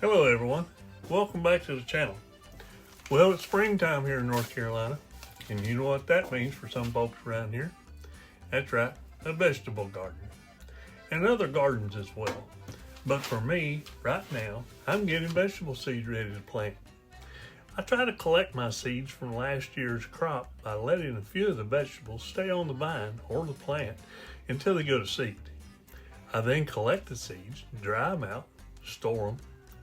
Hello everyone, welcome back to the channel. Well, it's springtime here in North Carolina, and you know what that means for some folks around here. That's right, a vegetable garden, and other gardens as well. But for me, right now, I'm getting vegetable seeds ready to plant. I try to collect my seeds from last year's crop by letting a few of the vegetables stay on the vine or the plant until they go to seed. I then collect the seeds, dry them out, store them,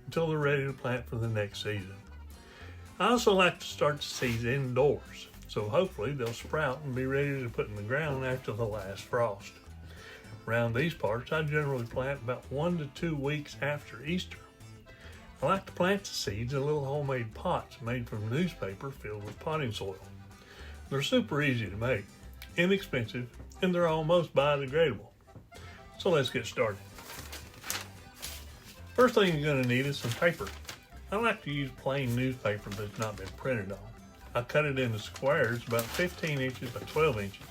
until they're ready to plant for the next season. I also like to start the seeds indoors, so hopefully they'll sprout and be ready to put in the ground after the last frost. Around these parts, I generally plant about 1 to 2 weeks after Easter. I like to plant the seeds in little homemade pots made from newspaper filled with potting soil. They're super easy to make, inexpensive, and they're almost biodegradable. So let's get started. First thing you're going to need is some paper. I like to use plain newspaper that's not been printed on. I cut it into squares about 15 inches by 12 inches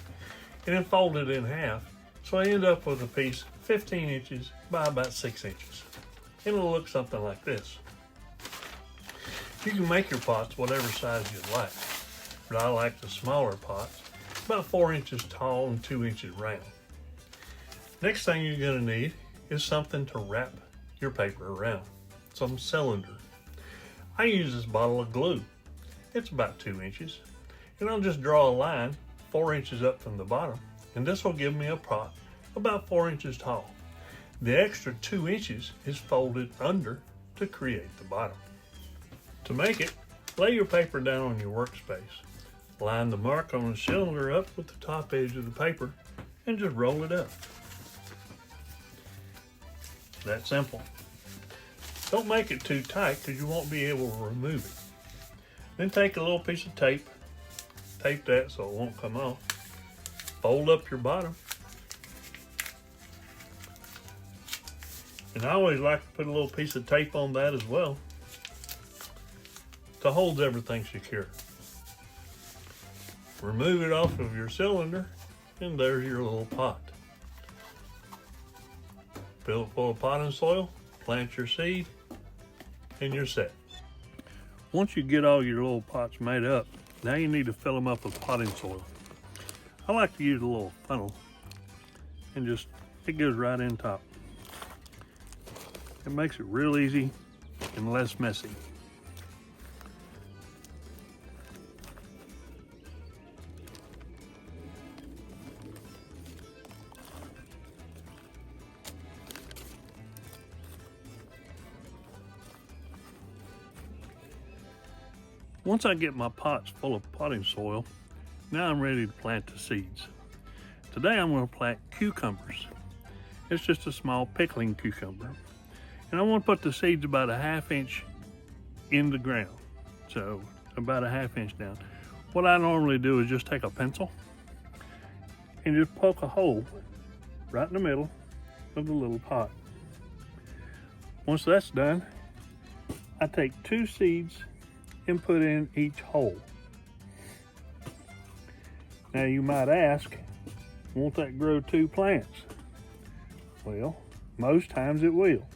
and then fold it in half, so I end up with a piece 15 inches by about 6 inches. It'll look something like this. You can make your pots whatever size you'd like, but I like the smaller pots, about 4 inches tall and 2 inches round. Next thing you're going to need is something to wrap your paper around, some cylinder. I use this bottle of glue. It's about 2 inches, and I'll just draw a line 4 inches up from the bottom, and this will give me a pot about 4 inches tall. The extra 2 inches is folded under to create the bottom. To make it, lay your paper down on your workspace. Line the mark on the cylinder up with the top edge of the paper and just roll it up. That simple. Don't make it too tight because you won't be able to remove it. Then take a little piece of tape that so it won't come off. Fold up your bottom. And I always like to put a little piece of tape on that as well to hold everything secure. Remove it off of your cylinder and there's your little pot. Fill it full of potting soil, plant your seed, and you're set. Once you get all your little pots made up, now you need to fill them up with potting soil. I like to use a little funnel and it goes right in top. It makes it real easy and less messy. Once I get my pots full of potting soil, now I'm ready to plant the seeds. Today I'm going to plant cucumbers. It's just a small pickling cucumber. And I want to put the seeds about a 1/2 inch in the ground. So about a 1/2 inch down. What I normally do is just take a pencil and just poke a hole right in the middle of the little pot. Once that's done, I take 2 seeds and put in each hole. Now you might ask, won't that grow 2 plants? Well, most times it will.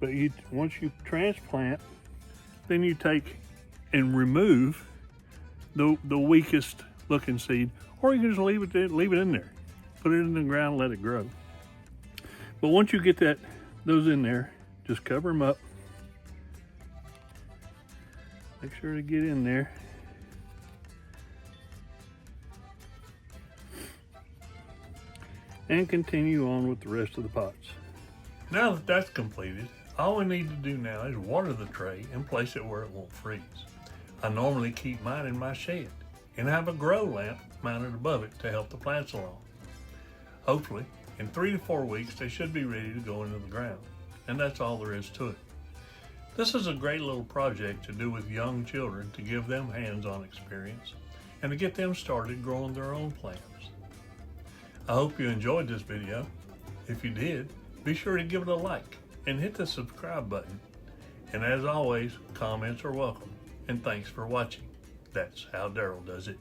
But once you transplant, then you take and remove the weakest looking seed, or you can just leave it in there. Put it in the ground, let it grow. But once you get those in there, just cover them up. Make sure to get in there. And continue on with the rest of the pots. Now that that's completed, all we need to do now is water the tray and place it where it won't freeze. I normally keep mine in my shed and have a grow lamp mounted above it to help the plants along. Hopefully, in 3 to 4 weeks, they should be ready to go into the ground. And that's all there is to it. This is a great little project to do with young children to give them hands-on experience and to get them started growing their own plants. I hope you enjoyed this video. If you did, be sure to give it a like and hit the subscribe button. And as always, comments are welcome. And thanks for watching. That's how Daryl does it.